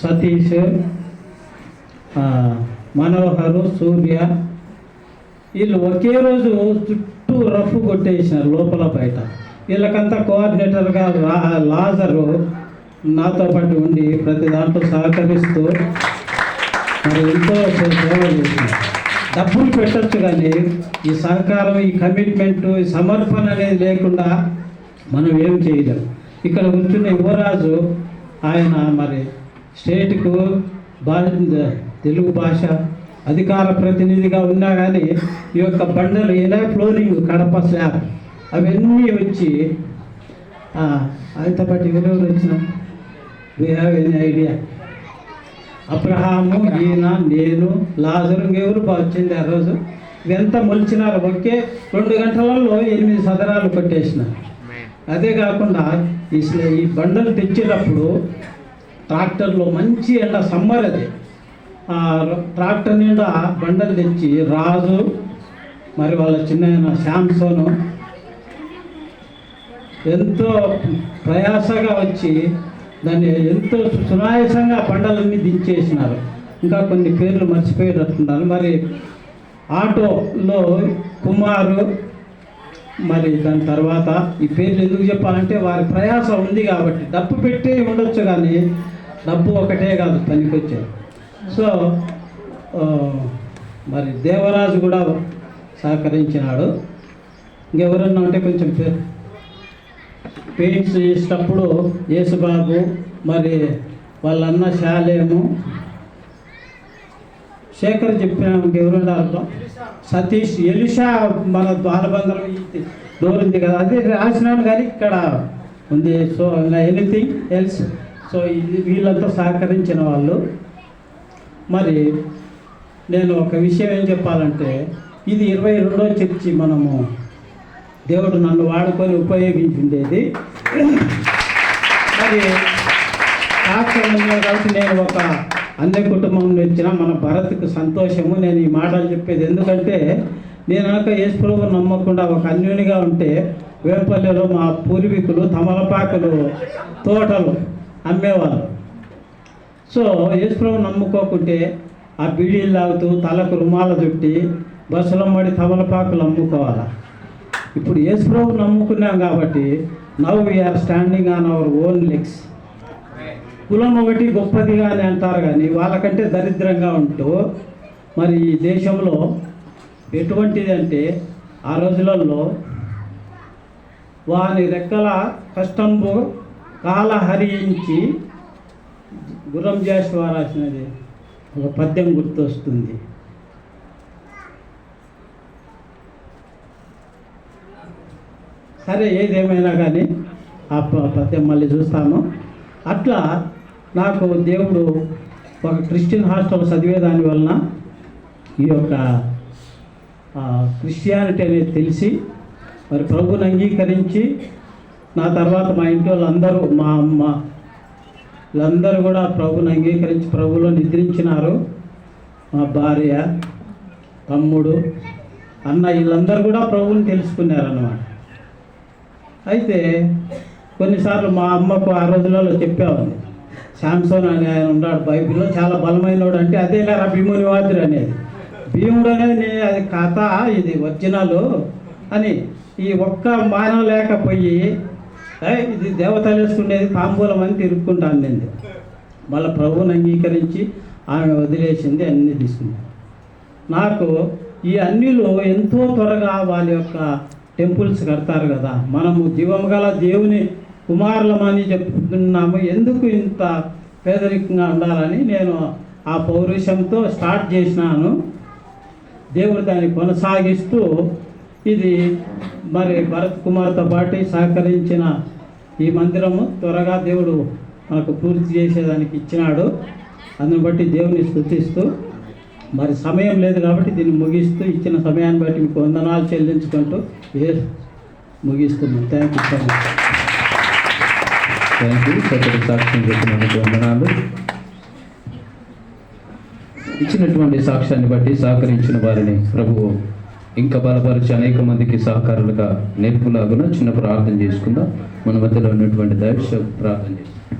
సతీష్, మనోహరు, సూర్య వీళ్ళు ఒకే రోజు చుట్టూ రఫ్ కొట్టేసినారు లోపల బయట. వీళ్ళకంతా కోఆర్డినేటర్గా లాజరు నాతో పాటు ఉండి ప్రతి దాంట్లో సహకరిస్తూ మరి ఎంతో సేవ చేసినారు. డబ్బులు పెట్టచ్చు కానీ ఈ సహకారం, ఈ కమిట్మెంటు, ఈ సమర్పణ అనేది లేకుండా మనం ఏం చేయలేం. ఇక్కడ కూర్చున్న యువరాజు ఆయన మరి స్టేట్కు తెలుగు భాష అధికార ప్రతినిధిగా ఉన్నా కానీ ఈ యొక్క బండలు ఇలా ఫ్లోరింగ్ కడప స్లాబ్ అవన్నీ వచ్చి ఆయనతో పాటు ఎవరెవరు వచ్చిన we have any idea? Abraham, ఈయన, నేను, లాజరు, ఇంకెవరు వచ్చింది ఆ రోజు. ఇదంతా మొలిచినారు. ఒకే 2 గంటలలో 8 సదరాలు కొట్టేసినారు. అదే కాకుండా ఈ బండలు తెచ్చేటప్పుడు ట్రాక్టర్లో మంచి ఎండ, సమ్మర్ అది, ట్రాక్టర్ నిండా బండలు తెచ్చి రాజు మరి వాళ్ళ చిన్న శాంసోను ఎంతో ప్రయాసగా వచ్చి దాన్ని ఎంతో సునాయాసంగా బండలన్నీ దించేసినారు. ఇంకా కొన్ని పేర్లు మర్చిపోయేటట్టున్నారు. మరి ఆటోలో కుమారు, మరి దాని తర్వాత ఈ పేర్లు ఎందుకు చెప్పాలంటే వారి ప్రయాస ఉంది కాబట్టి. డబ్బు పెట్టి ఉండొచ్చు కానీ డబ్బు ఒకటే కాదు పనికొచ్చేది. సో మరి దేవరాజు కూడా సహకరించినాడు. ఇంకెవరన్నా ఉంటే కొంచెం పేరు. పెయింట్స్ చేసేటప్పుడు యేసుబాబు, మరి వాళ్ళన్న శాలేము, శేఖర్ చెప్పిన ఇంకెవరున్నారు, సతీష్, ఎలిషా, మన ద్వారబంధం డోర్ ఉంది కదా అది రాసినాను కానీ ఇక్కడ ఉంది. So anything else. సో ఇది వీళ్ళంతా సహకరించిన వాళ్ళు. మరి నేను ఒక విషయం ఏం చెప్పాలంటే, ఇది 22వ చర్చి మనము దేవుడు నన్ను వాడుకొని ఉపయోగించుండేది. మరి కాబట్టి నేను ఒక అన్ని కుటుంబం వచ్చిన మన భరత్కు సంతోషము. నేను ఈ మాటలు చెప్పేది ఎందుకంటే, నేను కనుక యేసుప్రభువుని నమ్మకుండా ఒక అన్యునిగా ఉంటే వేంపల్లిలో మా పూర్వీకులు తమలపాకులు తోటలు అమ్మేవాళ్ళు. సో యేసుప్రభువుని నమ్ముకోకుంటే ఆ బీడీలు తాగుతూ తలకు రుమాల చుట్టి బస్సులో మడి తమలపాకులు అమ్ముకోవాలి. ఇప్పుడు యేసుప్రభువుని నమ్ముకున్నాం కాబట్టి now we are standing on our own legs. కులం ఒకటి గొప్పదిగా అని అంటారు కానీ వాళ్ళకంటే దరిద్రంగా ఉంటూ మరి ఈ దేశంలో ఎటువంటిది అంటే, ఆ రోజులలో వాని రెక్కల కష్టంబు కాల హరించి గుర్రం జాషువా రాసినది ఒక పద్యం గుర్తొస్తుంది. సరే, ఏదేమైనా కానీ ఆ పద్యం మళ్ళీ చూస్తాము. అట్లా నాకు దేవుడు ఒక క్రిస్టియన్ హాస్టల్ చదివేదాని వలన ఈ యొక్క క్రిస్టియానిటీ అనేది తెలిసి మరి ప్రభువుని అంగీకరించి, నా తర్వాత మా ఇంటి వాళ్ళందరూ, మా అమ్మ వీళ్ళందరూ కూడా ప్రభువుని అంగీకరించి ప్రభువులో నిద్రించినారు. మా భార్య, తమ్ముడు, అన్న వీళ్ళందరూ కూడా ప్రభువుని తెలుసుకున్నారన్నమాట. అయితే కొన్నిసార్లు మా అమ్మకు ఆ రోజులలో చెప్పేవాళ్ళు, శాంసోన్ అని ఆయన ఉన్నాడు బైబిల్లో, చాలా బలమైనవాడు. అంటే అదేలా భీముని వాదురు అనేది. భీముడు అనేది అది కథ, ఇది ఒరిజినల్ అని ఈ ఒక్క మానం లేకపోయి ఇది దేవతలు వేసుకునేది తాంబూలం అని తిరుక్కుంటాను నేను. మళ్ళీ ప్రభువుని అంగీకరించి ఆమె వదిలేసింది, అన్నీ తీసుకున్నాను. నాకు ఈ అన్నిలో ఎంతో త్వరగా వాళ్ళ యొక్క టెంపుల్స్ కడతారు కదా. మనము జీవము గల దేవుని కుమారులమని చెప్తున్నాము, ఎందుకు ఇంత పేదరికంగా ఉండాలని నేను ఆ పౌరుషంతో స్టార్ట్ చేసినాను. దేవుడు దాన్ని కొనసాగిస్తూ ఇది మరి భరత్ కుమార్తో పాటు సహకరించిన ఈ మందిరము త్వరగా దేవుడు మనకు పూర్తి చేసేదానికి ఇచ్చినాడు. అందుని బట్టి దేవుని స్తుతిస్తూ, మరి సమయం లేదు కాబట్టి దీన్ని ముగిస్తూ, ఇచ్చిన సమయాన్ని బట్టి మీకు వందనాలు చెల్లించుకుంటూ ముగిస్తున్నాను. Thank you so much. Thank you. చక్కటి సాక్ష్యం చెప్పినందుకు వందనాలు. ఇచ్చినటువంటి సాక్ష్యాన్ని బట్టి సహకరించిన వారిని ప్రభువు ఇంకా బలపరిచి అనేక మందికి సహకారులుగా నేర్పులాగున చిన్న ప్రార్థన చేసుకుందాం. మన మధ్యలో ఉన్నటువంటి దైవ ప్రార్థన చేస్తాం.